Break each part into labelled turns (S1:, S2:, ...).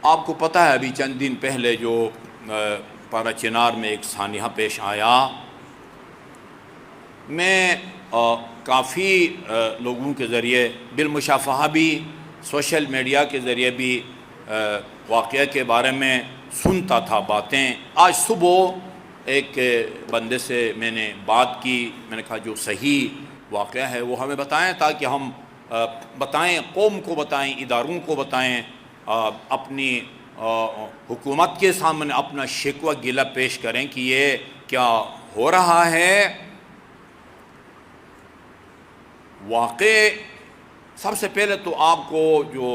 S1: آپ کو پتہ ہے ابھی چند دن پہلے جو پارا چنار میں ایک سانحہ پیش آیا، میں کافی لوگوں کے ذریعے بالمشافہہ بھی، سوشل میڈیا کے ذریعے بھی واقعہ کے بارے میں سنتا تھا باتیں۔ آج صبح ایک بندے سے میں نے بات کی، میں نے کہا جو صحیح واقعہ ہے وہ ہمیں بتائیں تاکہ ہم بتائیں، قوم کو بتائیں، اداروں کو بتائیں، اپنی حکومت کے سامنے اپنا شکوہ گلہ پیش کریں کہ یہ کیا ہو رہا ہے۔ واقع سب سے پہلے تو آپ کو جو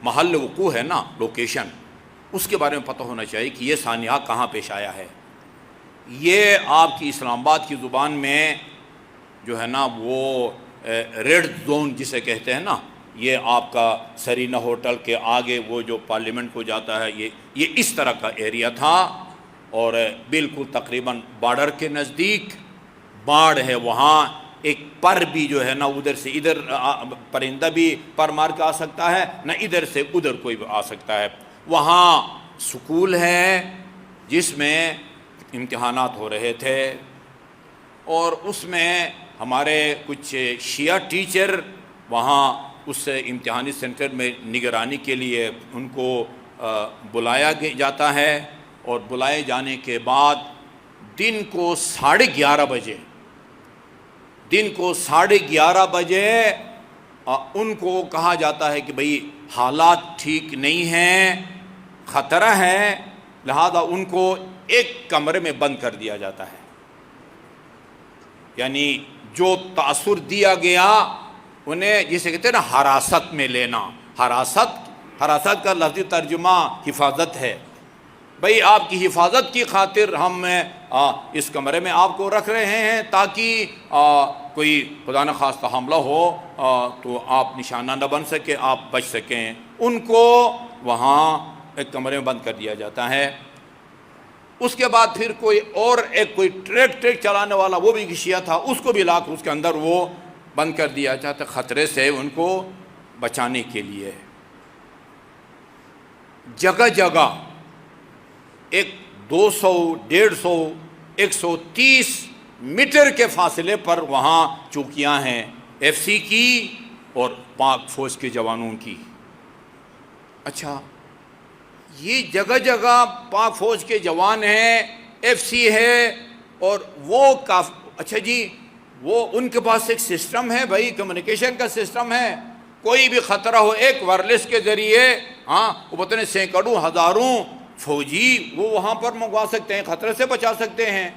S1: محل وقوع ہے نا، لوکیشن، اس کے بارے میں پتہ ہونا چاہیے کہ یہ سانحہ کہاں پیش آیا ہے۔ یہ آپ کی اسلام آباد کی زبان میں جو ہے نا وہ ریڈ زون جسے کہتے ہیں نا، یہ آپ کا سرینا ہوٹل کے آگے وہ جو پارلیمنٹ کو جاتا ہے، یہ اس طرح کا ایریا تھا، اور بالکل تقریباً بارڈر کے نزدیک باڑ ہے۔ وہاں ایک پر بھی جو ہے نا ادھر سے ادھر پرندہ بھی پر مار کے آ سکتا ہے، نہ ادھر سے ادھر کوئی بھی آ سکتا ہے۔ وہاں سکول ہے جس میں امتحانات ہو رہے تھے، اور اس میں ہمارے کچھ شیعہ ٹیچر وہاں اس امتحانی سینٹر میں نگرانی کے لیے ان کو بلایا جاتا ہے، اور بلائے جانے کے بعد دن کو 11:30 بجے ان کو کہا جاتا ہے کہ بھئی حالات ٹھیک نہیں ہیں، خطرہ ہے، لہذا ان کو ایک کمرے میں بند کر دیا جاتا ہے۔ یعنی جو تاثر دیا گیا انہیں جسے کہتے ہیں نا حراست میں لینا، حراست کا لفظی ترجمہ حفاظت ہے۔ بھئی آپ کی حفاظت کی خاطر ہم اس کمرے میں آپ کو رکھ رہے ہیں تاکہ کوئی خدا نخواستہ حملہ ہو تو آپ نشانہ نہ بن سکے، آپ بچ سکیں۔ ان کو وہاں ایک کمرے میں بند کر دیا جاتا ہے۔ اس کے بعد پھر کوئی ٹریک چلانے والا، وہ بھی شیعہ تھا، اس کو بھی لا کر اس کے اندر وہ بند کر دیا جاتا، خطرے سے ان کو بچانے کے لیے۔ جگہ جگہ 200، 150، 130 میٹر کے فاصلے پر وہاں چوکیاں ہیں، FCC کی اور پاک فوج کے جوانوں کی۔ اچھا، یہ جگہ جگہ پاک فوج کے جوان ہیں، FCC ہے، اور وہ اچھا جی، وہ ان کے پاس ایک سسٹم ہے بھائی، کمیونیکیشن کا سسٹم ہے، کوئی بھی خطرہ ہو ایک وائرلیس کے ذریعے، وہ پتہ نہیں سینکڑوں ہزاروں فوجی وہ وہاں پر منگوا سکتے ہیں، خطرے سے بچا سکتے ہیں۔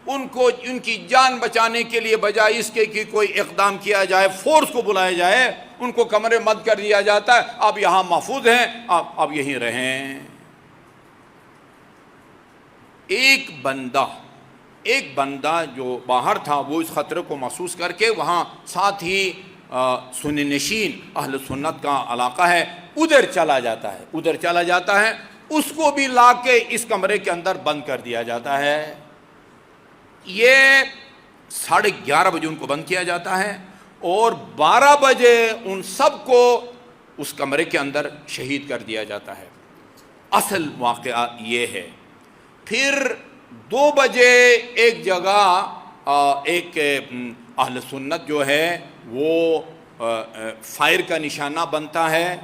S1: ان کو ان کی جان بچانے کے لیے بجائے اس کے کہ کوئی اقدام کیا جائے، فورس کو بلایا جائے، ان کو کمرے بند کر دیا جاتا ہے، آپ یہاں محفوظ ہیں، آپ یہیں رہیں۔ ایک بندہ جو باہر تھا وہ اس خطرے کو محسوس کر کے وہاں ساتھ ہی سنی نشین اہل سنت کا علاقہ ہے، ادھر چلا جاتا ہے، اس کو بھی لا کے اس کمرے کے اندر بند کر دیا جاتا ہے۔ یہ 11:30 بجے ان کو بند کیا جاتا ہے، اور 12 بجے ان سب کو اس کمرے کے اندر شہید کر دیا جاتا ہے۔ اصل واقعہ یہ ہے۔ پھر 2 بجے ایک جگہ ایک اہل سنت جو ہے وہ فائر کا نشانہ بنتا ہے،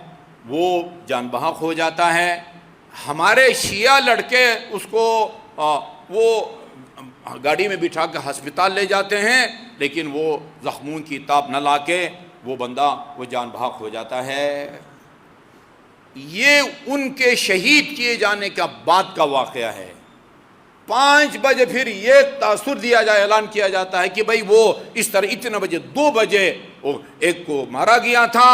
S1: وہ جان بحق ہو جاتا ہے۔ ہمارے شیعہ لڑکے اس کو وہ گاڑی میں بٹھا کے ہسپتال لے جاتے ہیں، لیکن وہ زخموں کی تاب نہ لا کے وہ بندہ وہ جان بحق ہو جاتا ہے۔ یہ ان کے شہید کیے جانے کا بعد کا واقعہ ہے۔ 5 بجے پھر یہ تاثر دیا جائے، اعلان کیا جاتا ہے کہ بھئی وہ اس طرح اتنے بجے 2 بجے ایک کو مارا گیا تھا،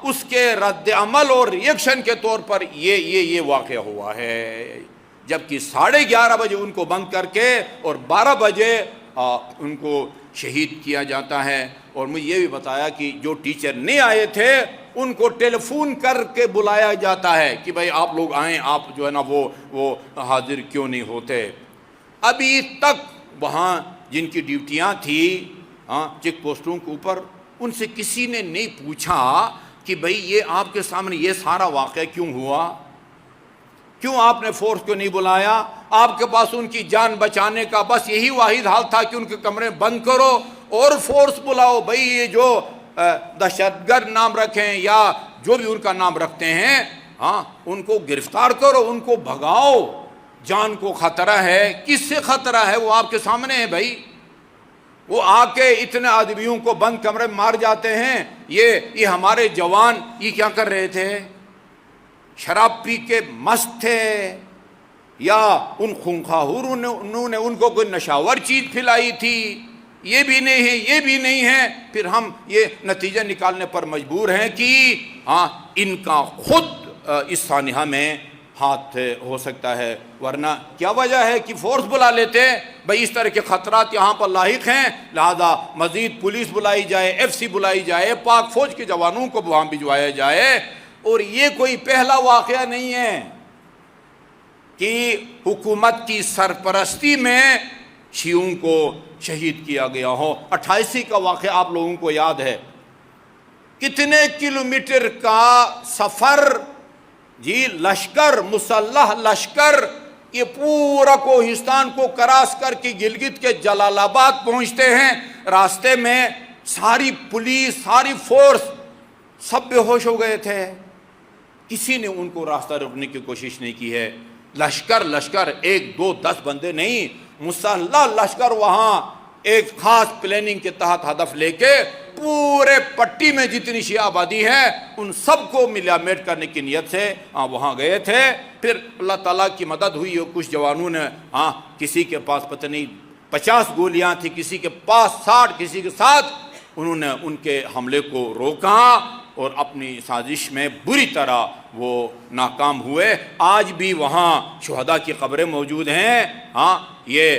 S1: اس کے رد عمل اور ریئیکشن کے طور پر یہ واقعہ ہوا ہے۔ جبکہ 11:30 بجے ان کو بند کر کے اور 12 بجے ان کو شہید کیا جاتا ہے۔ اور مجھے یہ بھی بتایا کہ جو ٹیچر نہیں آئے تھے ان کو ٹیلی فون کر کے بلایا جاتا ہے کہ بھئی آپ لوگ آئیں، آپ جو ہے نا وہ حاضر کیوں نہیں ہوتے۔ ابھی تک وہاں جن کی ڈیوٹیاں تھیں چیک پوسٹوں کے اوپر، ان سے کسی نے نہیں پوچھا کہ بھئی یہ آپ کے سامنے یہ سارا واقعہ کیوں ہوا، کیوں آپ نے فورس کو نہیں بلایا؟ آپ کے پاس ان کی جان بچانے کا بس یہی واحد حال تھا کہ ان کے کمرے بند کرو اور فورس بلاؤ. بھائی یہ جو دہشت گرد نام رکھیں یا جو بھی ان کا نام رکھتے ہیں، ہاں ان کو گرفتار کرو، ان کو بھگاؤ. جان کو خطرہ ہے. کس سے خطرہ ہے؟ وہ آپ کے سامنے ہے بھائی. وہ آ کے اتنے آدمیوں کو بند کمرے میں مار جاتے ہیں. یہ ہمارے جوان یہ کیا کر رہے تھے؟ شراب پی کے مست تھے یا ان خونخواروں نے انہوں نے ان کو کوئی نشاور چیز پلائی تھی؟ یہ بھی نہیں ہے، یہ بھی نہیں ہے. پھر ہم یہ نتیجہ نکالنے پر مجبور ہیں کہ ہاں ان کا خود اس سانحہ میں ہاتھ ہو سکتا ہے. ورنہ کیا وجہ ہے کہ فورس بلا لیتے؟ بھئی اس طرح کے خطرات یہاں پر لاحق ہیں، لہذا مزید پولیس بلائی جائے، ایف سی بلائی جائے، پاک فوج کے جوانوں کو وہاں بھجوایا جائے. اور یہ کوئی پہلا واقعہ نہیں ہے کہ حکومت کی سرپرستی میں شیعوں کو شہید کیا گیا ہو. 88 کا واقعہ آپ لوگوں کو یاد ہے. کتنے کلومیٹر کا سفر، جی لشکر، مسلح لشکر، یہ پورا کوہستان کو کراس کر کے گلگت کے جلال آباد پہنچتے ہیں. راستے میں ساری پولیس، ساری فورس سب بے ہوش ہو گئے تھے. کسی نے ان کو راستہ روکنے کی کوشش نہیں کی ہے. لشکر 1 2 10 بندے نہیں، مسلح لشکر وہاں ایک خاص پلاننگ کے تحت ہدف لے کے پورے پٹی میں جتنی شیعہ آبادی ہے ان سب کو ملیامیٹ کرنے کی نیت سے وہاں گئے تھے. پھر اللہ تعالیٰ کی مدد ہوئی اور کچھ جوانوں نے کسی کے پاس پتہ نہیں 50 گولیاں تھی، کسی کے پاس 60، کسی کے ساتھ، انہوں نے ان کے حملے کو روکا اور اپنی سازش میں بری طرح وہ ناکام ہوئے. آج بھی وہاں شہداء کی قبریں موجود ہیں. یہ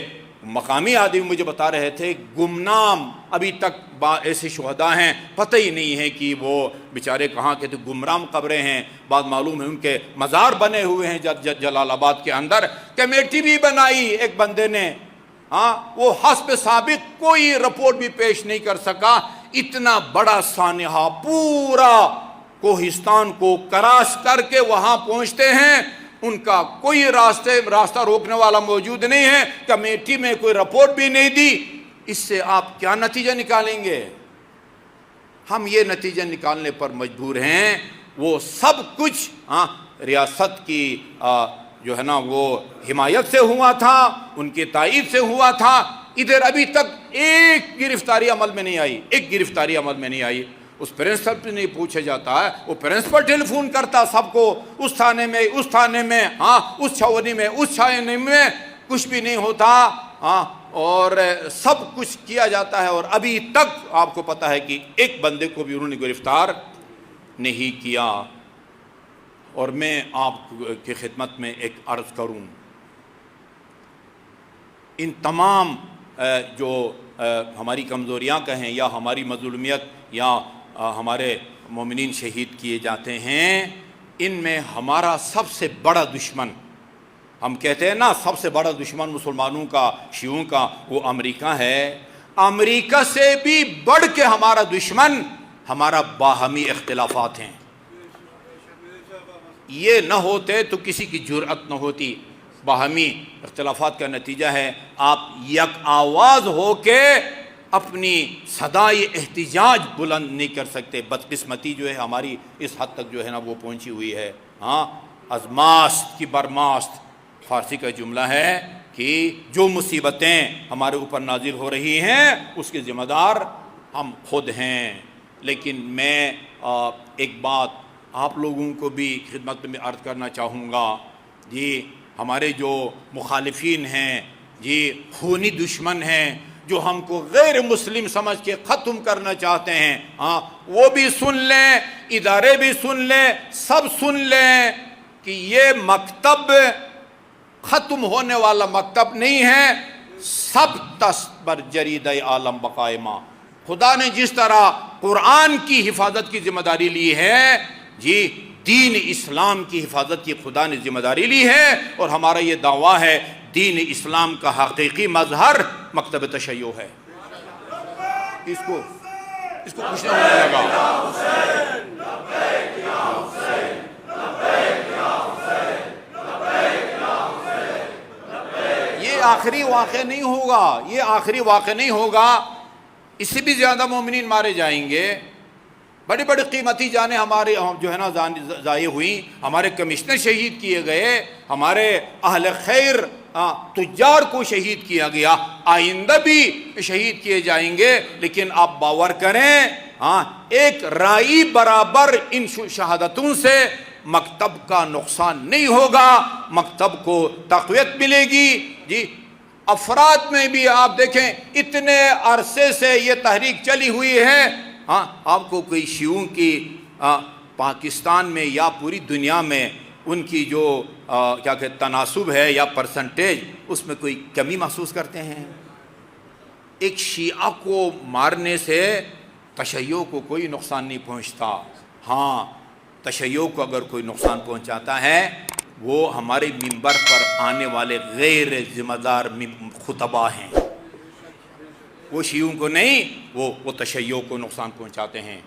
S1: مقامی آدمی مجھے بتا رہے تھے گمنام ابھی تک ایسے شہداء ہیں، پتہ ہی نہیں ہے کہ وہ بیچارے کہاں کے تھے. گمنام قبریں ہیں. بعد معلوم ہے ان کے مزار بنے ہوئے ہیں جلال آباد کے اندر. کمیٹی بھی بنائی ایک بندے نے، وہ حسب سابق کوئی رپورٹ بھی پیش نہیں کر سکا. اتنا بڑا سانحہ پورا کوہستان کو کراس کر کے وہاں پہنچتے ہیں. ان کا کوئی راستہ روکنے والا موجود نہیں ہے. کمیٹی میں کوئی رپورٹ بھی نہیں دی. اس سے آپ کیا نتیجہ نکالیں گے؟ ہم یہ نتیجہ نکالنے پر مجبور ہیں وہ سب کچھ ریاست کی جو ہے نا وہ حمایت سے ہوا تھا، ان کی تائید سے ہوا تھا. ادھر ابھی تک ایک گرفتاری عمل میں نہیں آئی، ایک گرفتاری عمل میں نہیں آئی. اس پرنسپل پہ نہیں پوچھا جاتا ہے. وہ پرنسپل ٹیلی فون کرتا سب کو، اس تھانے میں، اس تھانے میں، اس چھاونی میں، اس چھاونی میں، کچھ بھی نہیں ہوتا. اور سب کچھ کیا جاتا ہے اور ابھی تک آپ کو پتہ ہے کہ ایک بندے کو بھی انہوں نے گرفتار نہیں کیا. اور میں آپ کی خدمت میں ایک عرض کروں، ان تمام جو ہماری کمزوریاں کہیں یا ہماری مظلومیت یا ہمارے مومنین شہید کیے جاتے ہیں، ان میں ہمارا سب سے بڑا دشمن، ہم کہتے ہیں نا سب سے بڑا دشمن مسلمانوں کا، شیعوں کا، وہ امریکہ ہے. امریکہ سے بھی بڑھ کے ہمارا دشمن ہمارا باہمی اختلافات ہیں. یہ نہ ہوتے تو کسی کی جرأت نہ ہوتی. باہمی اختلافات کا نتیجہ ہے آپ یک آواز ہو کے اپنی صدائے احتجاج بلند نہیں کر سکتے. بدقسمتی جو ہے ہماری اس حد تک جو ہے نا وہ پہنچی ہوئی ہے. ازماست کی برماست فارسی کا جملہ ہے کہ جو مصیبتیں ہمارے اوپر نازل ہو رہی ہیں اس کے ذمہ دار ہم خود ہیں. لیکن میں ایک بات آپ لوگوں کو بھی خدمت میں عرض کرنا چاہوں گا. جی ہمارے جو مخالفین ہیں، جی خونی دشمن ہیں، جو ہم کو غیر مسلم سمجھ کے ختم کرنا چاہتے ہیں، وہ بھی سن لیں، ادارے بھی سن لیں، سب سن لیں کہ یہ مکتب ختم ہونے والا مکتب نہیں ہے. سب تس بر جرید عالم بقائمہ. خدا نے جس طرح قرآن کی حفاظت کی ذمہ داری لی ہے، جی دین اسلام کی حفاظت کی خدا نے ذمہ داری لی ہے. اور ہمارا یہ دعویٰ ہے دین اسلام کا حقیقی مظہر مکتب تشیع ہے. اس کو کچھ نہیں ہونے لگا. آخری واقعہ نہیں ہوگا، یہ آخری واقعہ نہیں ہوگا، اس سے بھی زیادہ مومنین مارے جائیں گے، بڑی بڑی قیمتی جانیں ہمارے جو ہے نا ضائع ہوئیں، ہمارے کمشنر شہید کیے گئے، ہمارے اہل خیر تجار کو شہید کیا گیا، آئندہ بھی شہید کیے جائیں گے، لیکن آپ باور کریں ایک رائی برابر ان شہادتوں سے مکتب کا نقصان نہیں ہوگا، مکتب کو تقویت ملے گی جی۔ افراد میں بھی آپ دیکھیں اتنے عرصے سے یہ تحریک چلی ہوئی ہے، آپ کو کوئی شیعوں کی پاکستان میں یا پوری دنیا میں ان کی جو کیا کہ تناسب ہے یا پرسنٹیج، اس میں کوئی کمی محسوس کرتے ہیں؟ ایک شیعہ کو مارنے سے تشیع کو کوئی نقصان نہیں پہنچتا، ہاں تشیع کو اگر کوئی نقصان پہنچاتا ہے وہ ہمارے منبر پر آنے والے غیر ذمہ دار خطباء ہیں، وہ شیعوں کو نہیں، وہ تشیع کو نقصان پہنچاتے ہیں۔